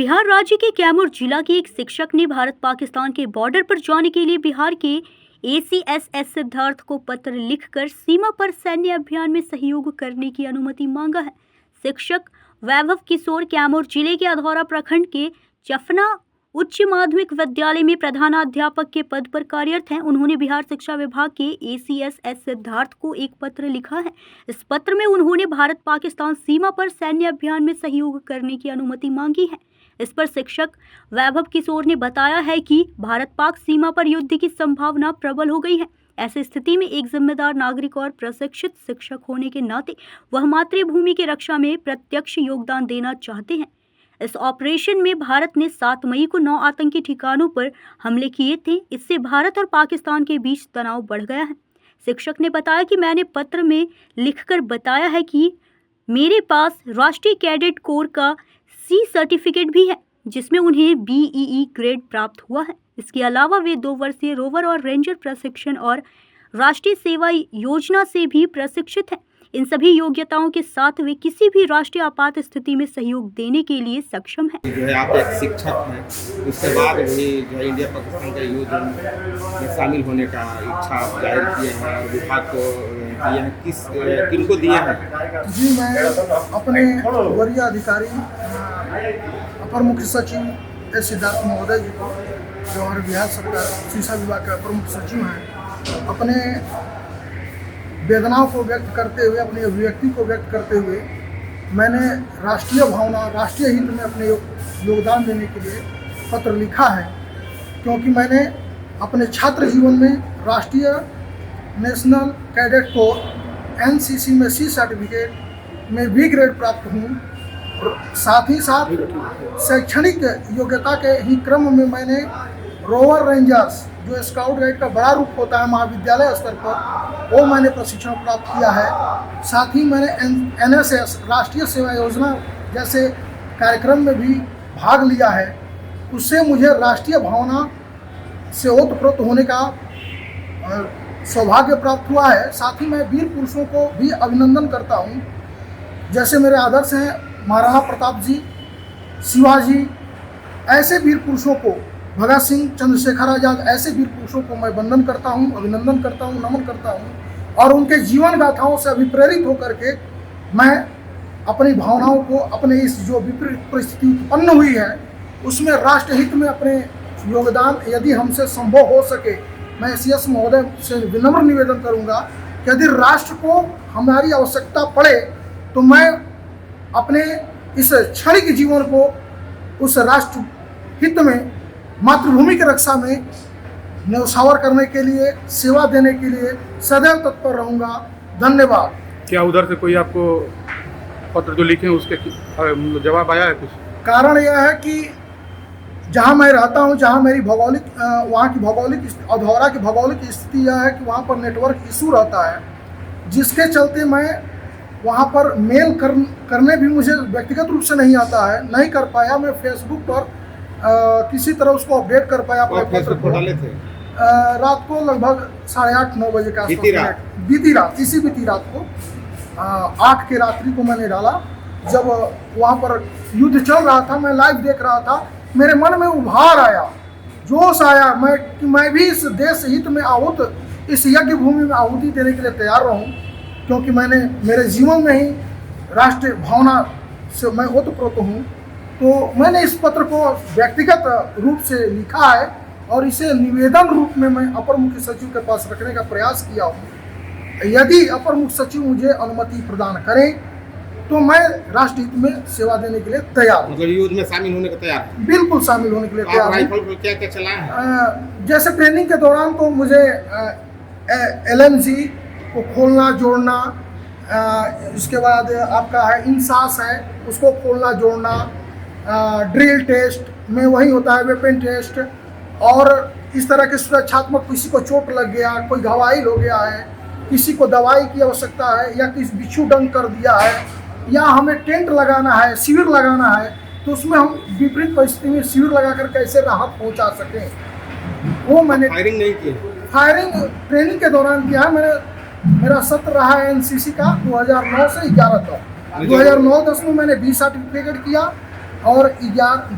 बिहार राज्य के कैमूर जिला के एक शिक्षक ने भारत पाकिस्तान के बॉर्डर पर जाने के लिए बिहार के ACSS सिद्धार्थ को पत्र लिखकर सीमा पर सैन्य अभियान में सहयोग करने की अनुमति मांगा है। शिक्षक वैभव किशोर कैमूर जिले के अधौरा प्रखंड के चफना उच्च माध्यमिक विद्यालय में प्रधानाध्यापक के पद पर कार्यरत हैं। उन्होंने बिहार शिक्षा विभाग के ACSS सिद्धार्थ को एक पत्र लिखा है। इस पत्र में उन्होंने भारत पाकिस्तान सीमा पर सैन्य अभियान में सहयोग करने की अनुमति मांगी है। इस पर शिक्षक वैभव किशोर ने बताया है कि भारत पाक सीमा पर युद्ध की संभावना प्रबल हो गई है। ऐसी स्थिति में एक जिम्मेदार नागरिक और प्रशिक्षित शिक्षक होने के नाते वह मातृभूमि की रक्षा में प्रत्यक्ष योगदान देना चाहते हैं। इस ऑपरेशन में भारत ने 7 मई को 9 आतंकी ठिकानों पर हमले किए थे। इससे भारत और पाकिस्तान के बीच तनाव बढ़ गया है। शिक्षक ने बताया कि मैंने पत्र में लिखकर बताया है कि मेरे पास राष्ट्रीय कैडेट कोर का C सर्टिफिकेट भी है, जिसमें उन्हें BEE ग्रेड प्राप्त हुआ है। इसके अलावा वे 2 वर्षीय रोवर और रेंजर प्रशिक्षण और राष्ट्रीय सेवा योजना से भी प्रशिक्षित हैं। इन सभी योग्यताओं के साथ वे किसी भी राष्ट्रीय आपात स्थिति में सहयोग देने के लिए सक्षम हैं। जो है आप एक शिक्षक हैं, उसके बाद भी जो है इंडिया पाकिस्तान के युद्ध में शामिल होने का इच्छा जाहिर किए हैं और विभाग को दिए हैं। किनको दिए हैं? जी, मैं अपने वरीय अधिकारी अपर मुख्य सचिव सिद्धार्थ महोदय जी को, जो हमारे बिहार सरकार शिक्षा विभाग के अपर मुख्य सचिव हैं, अपने वेदनाओं को व्यक्त करते हुए, अपनी अभिव्यक्ति को व्यक्त करते हुए मैंने राष्ट्रीय भावना, राष्ट्रीय हित में अपने योगदान देने के लिए पत्र लिखा है। क्योंकि मैंने अपने छात्र जीवन में राष्ट्रीय नेशनल कैडेट कोर NCC में C सर्टिफिकेट में B ग्रेड प्राप्त हूँ। साथ ही साथ शैक्षणिक योग्यता के ही क्रम में मैंने रोवर रेंजर्स, जो स्काउट गाइड का बड़ा रूप होता है महाविद्यालय स्तर पर, वो मैंने प्रशिक्षण प्राप्त किया है। साथ ही मैंने NSS राष्ट्रीय सेवा योजना जैसे कार्यक्रम में भी भाग लिया है। उससे मुझे राष्ट्रीय भावना से ओतप्रोत होने का सौभाग्य प्राप्त हुआ है। साथ ही मैं वीर पुरुषों को भी अभिनंदन करता हूँ। जैसे मेरे आदर्श हैं महाराणा प्रताप जी, शिवाजी, ऐसे वीर पुरुषों को, भगत सिंह, चंद्रशेखर आजाद, ऐसे वीर पुरुषों को मैं वंदन करता हूँ, अभिनंदन करता हूँ, नमन करता हूँ। और उनके जीवन गाथाओं से अभिप्रेरित होकर के मैं अपनी भावनाओं को, अपने इस जो विपरीत परिस्थिति उत्पन्न हुई है उसमें राष्ट्रहित में अपने योगदान, यदि हमसे संभव हो सके, मैं CS महोदय से विनम्र निवेदन करूँगा कि यदि राष्ट्र को हमारी आवश्यकता पड़े तो मैं अपने इस क्षणिक जीवन को उस राष्ट्र हित में, मातृभूमि की रक्षा में न्यौछावर करने के लिए, सेवा देने के लिए सदैव तत्पर रहूँगा। धन्यवाद। क्या उधर से कोई आपको पत्र जो लिखे उसके जवाब आया है कुछ? कारण यह है कि जहाँ मैं रहता हूँ, जहाँ मेरी भौगोलिक, वहाँ की भौगोलिक, अधौरा की भौगोलिक स्थिति यह है कि वहाँ पर नेटवर्क इशू रहता है, जिसके चलते मैं वहाँ पर मेल करने भी मुझे व्यक्तिगत रूप से नहीं आता है, नहीं कर पाया। मैं फेसबुक पर किसी तरह उसको अपडेट कर पाया अपने पत्र को। रात को लगभग 8:30-9 बजे का बीती रात को 8 की रात्रि को मैंने डाला। जब वहाँ पर युद्ध चल रहा था, मैं लाइव देख रहा था, मेरे मन में उभार आया, जोश आया कि मैं भी इस देश हित में इस यज्ञ भूमि में आहुति देने के लिए तैयार रहूं। क्योंकि मैंने मेरे जीवन में ही राष्ट्रीय भावना से मैं ओतप्रोत हूँ। तो मैंने इस पत्र को व्यक्तिगत रूप से लिखा है और इसे निवेदन रूप में मैं अपर मुख्य सचिव के पास रखने का प्रयास किया हूँ। यदि अपर मुख्य सचिव मुझे अनुमति प्रदान करें तो मैं राष्ट्र हित में सेवा देने के लिए तैयार हूँ। मतलब युद्ध में शामिल होने को तैयार? बिल्कुल शामिल होने के लिए तैयार हूँ। क्या क्या चला है? जैसे ट्रेनिंग के दौरान तो मुझे LMG को खोलना जोड़ना, इसके बाद आपका है इंसास है, उसको खोलना जोड़ना, ड्रिल टेस्ट में वही होता है, वेपन टेस्ट, और इस तरह के सुरक्षात्मक, किसी को चोट लग गया, कोई घायल हो गया है, किसी को दवाई की आवश्यकता है, या किसी बिच्छू डंक कर दिया है, या हमें टेंट लगाना है, शिविर लगाना है, तो उसमें हम विपरीत परिस्थिति में शिविर लगाकर कैसे राहत पहुंचा सकें, वो मैंने फायरिंग नहीं की। फायरिंग ट्रेनिंग के दौरान किया है। मेरा सत्र रहा है NCC का 2009 से 11 तक। 2009-10 में मैंने B सर्टिफिकेट किया और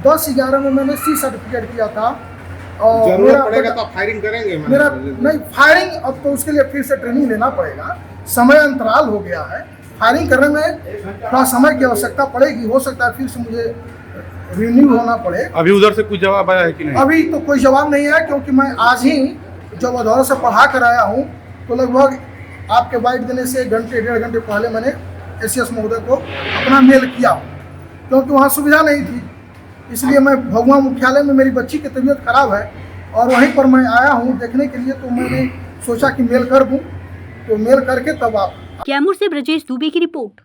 10-11 में मैंने सी सर्टिफिकेट किया था। और जरूरत पड़ेगा तो आप फायरिंग करेंगे? मेरा नहीं, फायरिंग अब तो उसके लिए फिर से ट्रेनिंग लेना पड़ेगा, समय अंतराल हो गया है। फायरिंग करने में थोड़ा समय की आवश्यकता पड़ेगी, हो सकता है फिर से मुझे रिन्यू होना पड़े। अभी उधर से कुछ जवाब आया है कि नहीं? अभी तो कोई जवाब नहीं है, क्योंकि मैं आज ही जब अधौरा से पढ़ा कर आया हूँ तो लगभग आपके बाइट देने से 1-1.5 घंटे पहले मैंने एसीएस महोदय को अपना मेल किया, क्योंकि वहाँ सुविधा नहीं थी। इसलिए मैं भगवा मुख्यालय में, मेरी बच्ची की तबीयत खराब है और वहीं पर मैं आया हूँ देखने के लिए, तो मैंने सोचा कि मेल कर दूँ, तो मेल करके तब आप। कैमूर से ब्रजेश दुबे की रिपोर्ट।